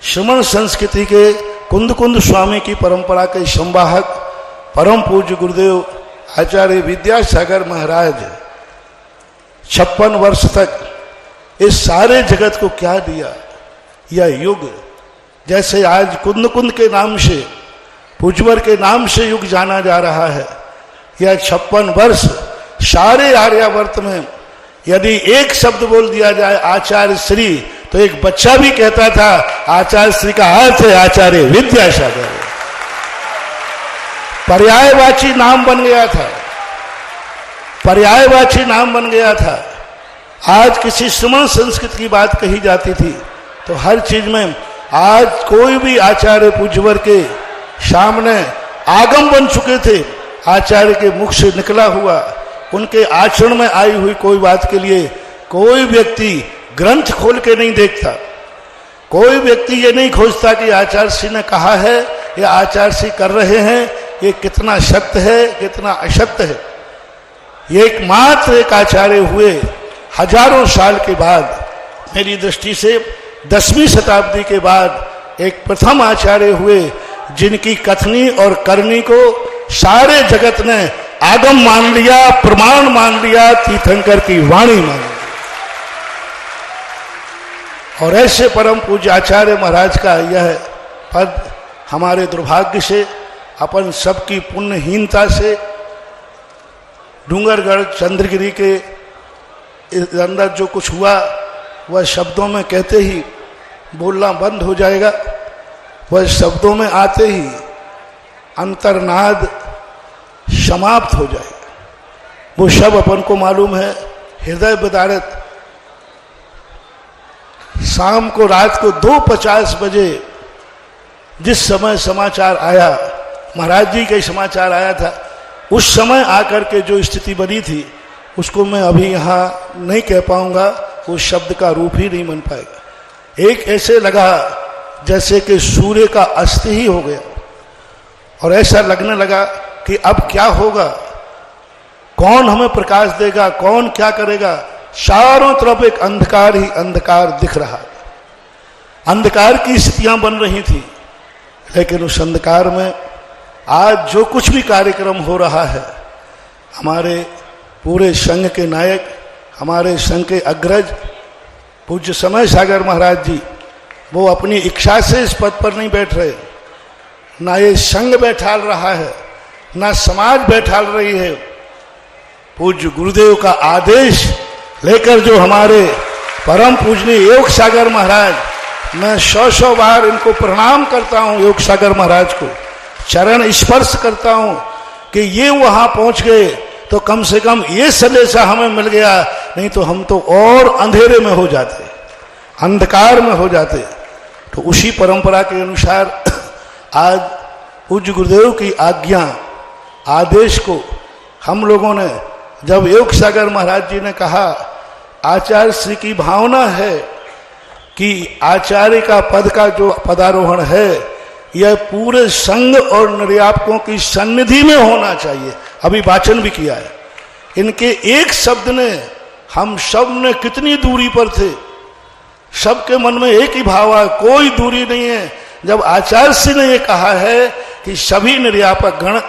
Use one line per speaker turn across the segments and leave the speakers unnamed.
श्रमण संस्कृति के कुंद कुंद स्वामी की परंपरा के संवाहक परम पूज्य गुरुदेव आचार्य विद्यासागर महाराज 56 वर्ष तक इस सारे जगत को क्या दिया। यह युग जैसे आज कुंद कुंद के नाम से, पूजवर के नाम से युग जाना जा रहा है, यह 56 वर्ष सारे आर्यावर्त में यदि एक शब्द बोल दिया जाए आचार्य श्री, तो एक बच्चा भी कहता था आचार्य श्री का अर्थ है आचार्य विद्यासागर। पर्यायवाची नाम बन गया था, पर्यायवाची नाम बन गया था। आज किसी श्रमण संस्कृत की बात कही जाती थी तो हर चीज में आज कोई भी आचार्य पूज्यवर के सामने आगम बन चुके थे। आचार्य के मुख से निकला हुआ, उनके आचरण में आई हुई कोई बात के लिए कोई व्यक्ति ग्रंथ खोल के नहीं देखता। कोई व्यक्ति ये नहीं खोजता कि आचार्य श्री ने कहा है या आचार्य श्री कर रहे हैं, ये कितना सत्य है कितना असत्य है। ये एकमात्र एक आचार्य हुए हजारों साल के बाद, मेरी दृष्टि से 10वीं शताब्दी के बाद एक प्रथम आचार्य हुए जिनकी कथनी और करनी को सारे जगत ने आगम मान लिया, प्रमाण मान लिया, तीर्थंकर की वाणी मान ली। और ऐसे परम पूज्य आचार्य महाराज का यह पद हमारे दुर्भाग्य से, अपन सबकी पुण्यहीनता से, डूंगरगढ़ चंद्रगिरी के अंदर जो कुछ हुआ वह शब्दों में कहते ही बोलना बंद हो जाएगा। वह शब्दों में आते ही अंतर्नाद समाप्त हो जाएगा। वो सब अपन को मालूम है। हृदय विदारक शाम को रात को 2:50 बजे जिस समय समाचार आया, महाराज जी का समाचार आया था, उस समय आकर के जो स्थिति बनी थी उसको मैं अभी यहाँ नहीं कह पाऊंगा, उस शब्द का रूप ही नहीं बन पाएगा। एक ऐसे लगा जैसे कि सूर्य का अस्त ही हो गया, और ऐसा लगने लगा कि अब क्या होगा, कौन हमें प्रकाश देगा, कौन क्या करेगा। चारों तरफ एक अंधकार ही अंधकार दिख रहा है, अंधकार की स्थितियां बन रही थी। लेकिन उस अंधकार में आज जो कुछ भी कार्यक्रम हो रहा है, हमारे पूरे संघ के नायक, हमारे संघ के अग्रज पूज्य समय सागर महाराज जी, वो अपनी इच्छा से इस पद पर नहीं बैठ रहे, ना ये संघ बैठाल रहा है, ना समाज बैठाल रही है। पूज्य गुरुदेव का आदेश लेकर जो हमारे परम पूजनीय योग सागर महाराज, मैं 100 बार इनको प्रणाम करता हूँ, योग सागर महाराज को चरण स्पर्श करता हूँ कि ये वहाँ पहुँच गए तो कम से कम ये संदेशा हमें मिल गया, नहीं तो हम तो और अंधेरे में हो जाते, अंधकार में हो जाते। तो उसी परंपरा के अनुसार आज पूज्य गुरुदेव की आज्ञा, आदेश को हम लोगों ने, जब योग सागर महाराज जी ने कहा आचार्य श्री की भावना है कि आचार्य का पद का जो पदारोहण है यह पूरे संघ और निर्यापकों की सन्निधि में होना चाहिए। अभी वाचन भी किया है। इनके एक शब्द ने हम सब ने कितनी दूरी पर थे, सबके मन में एक ही भाव है, कोई दूरी नहीं है। जब आचार्य श्री ने यह कहा है कि सभी निर्यापक गण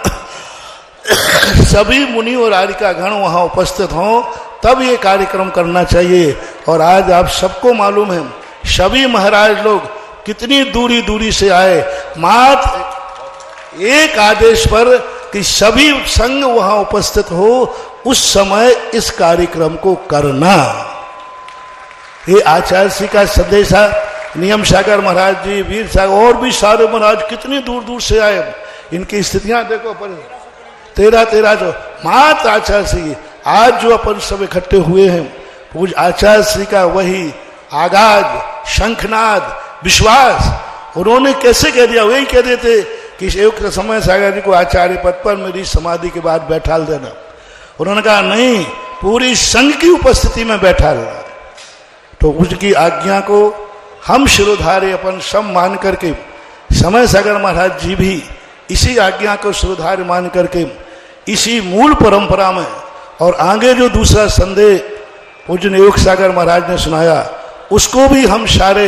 सभी मुनि और आर्यिका गण वहाँ उपस्थित हों, तब ये कार्यक्रम करना चाहिए। और आज आप सबको मालूम है सभी महाराज लोग कितनी दूरी दूरी से आए, मात्र एक आदेश पर कि सभी संघ वहाँ उपस्थित हो, उस समय इस कार्यक्रम को करना। ये आचार्य श्री का संदेश है। नियम सागर महाराज जी, वीर सागर और भी सारे महाराज कितनी दूर दूर से आए। इनकी स्थितियां देखो, पर 13 जो मात्र आचार्य श्री आज जो अपन सब इकट्ठे हुए हैं, पूज्य आचार्य श्री का वही आगाज, शंखनाद, विश्वास उन्होंने कैसे कह दिया। वही कह देते कि एक समय सागर जी को आचार्य पद पर मेरी समाधि के बाद बैठाल देना। उन्होंने कहा नहीं, पूरी संघ की उपस्थिति में बैठा लेना। तो उसकी आज्ञा को हम शिरोधार्य अपन सब मान करके, समय सागर महाराज जी भी इसी आज्ञा को शिरोधार्य मान करके इसी मूल परंपरा में, और आगे जो दूसरा संदेश पूज्य योग सागर महाराज ने सुनाया, उसको भी हम सारे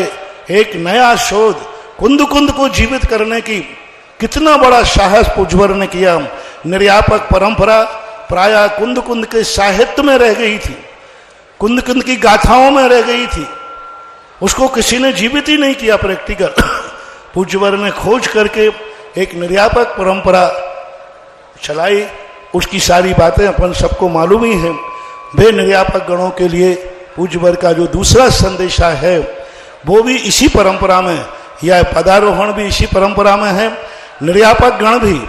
एक नया शोध कुंद कुंद को जीवित करने की कितना बड़ा साहस पूज्यवर ने किया। निर्यापक परंपरा प्राय कुंद कुंद के साहित्य में रह गई थी, कुंद कुंद की गाथाओं में रह गई थी, उसको किसी ने जीवित ही नहीं किया प्रैक्टिकल। पूज्यवर ने खोज करके एक निर्यापक परंपरा चलाई, उसकी सारी बातें अपन सबको मालूम ही है। वे निर्यापक गणों के लिए पूज्यवर का जो दूसरा संदेशा है वो भी इसी परंपरा में, या पदारोहण भी इसी परंपरा में है। निर्यापक गण भी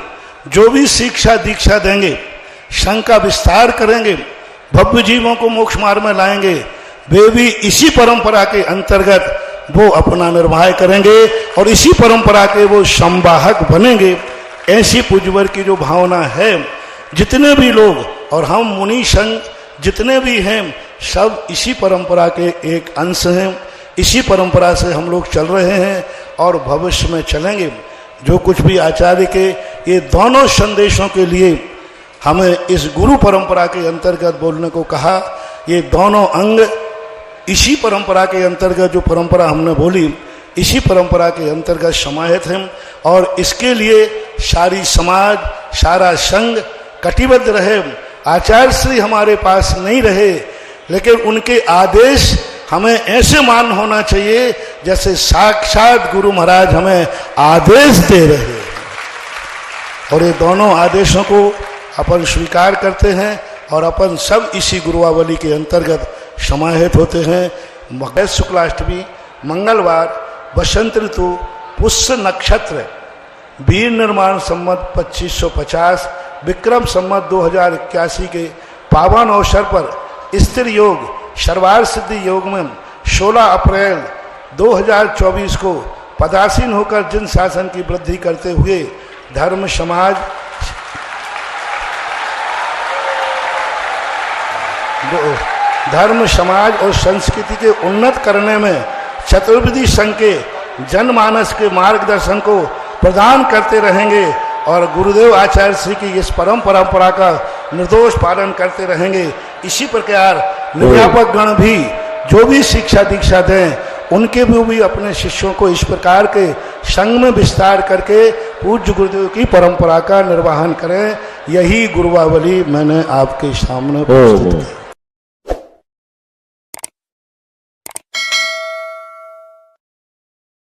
जो भी शिक्षा दीक्षा देंगे, संघ का विस्तार करेंगे, भव्य जीवों को मोक्ष मार्ग में लाएंगे, वे भी इसी परंपरा के अंतर्गत वो अपना निर्वाह करेंगे और इसी परंपरा के वो संवाहक बनेंगे। ऐसी पूज्यवर की जो भावना है, जितने भी लोग और हम मुनि संघ जितने भी हैं सब इसी परंपरा के एक अंश हैं, इसी परंपरा से हम लोग चल रहे हैं और भविष्य में चलेंगे। जो कुछ भी आचार्य के ये दोनों संदेशों के लिए हमें इस गुरु परंपरा के अंतर्गत बोलने को कहा, ये दोनों अंग इसी परंपरा के अंतर्गत, जो परंपरा हमने बोली इसी परंपरा के अंतर्गत समाहित हैं। और इसके लिए सारी समाज, सारा संघ कटिबद्ध रहे। आचार्य श्री हमारे पास नहीं रहे, लेकिन उनके आदेश हमें ऐसे मान होना चाहिए जैसे साक्षात गुरु महाराज हमें आदेश दे रहे हैं। और ये दोनों आदेशों को अपन स्वीकार करते हैं और अपन सब इसी गुरुआवली के अंतर्गत समाहित होते हैं। मघ शुक्लाष्टमी मंगलवार, बसंत ऋतु, पुष्य नक्षत्र, वीर निर्माण संवत 2550, विक्रम संवत 2081 के पावन अवसर पर स्थिर योग सर्वार्थ सिद्धि योग में 16 अप्रैल 2024 को पदासीन होकर जिन शासन की वृद्धि करते हुए धर्म समाज और संस्कृति के उन्नत करने में चतुर्विधि संघ के जनमानस के मार्गदर्शन को प्रदान करते रहेंगे और गुरुदेव आचार्य श्री की इस परंपरा का निर्दोष पालन करते रहेंगे। इसी प्रकार निर्यापक गण भी जो भी शिक्षा दीक्षा दें, उनके भी अपने शिष्यों को इस प्रकार के संघ में विस्तार करके पूज्य गुरुदेव की परंपरा का निर्वहन करें। यही गुरुआवली मैंने आपके सामने प्रस्तुत की।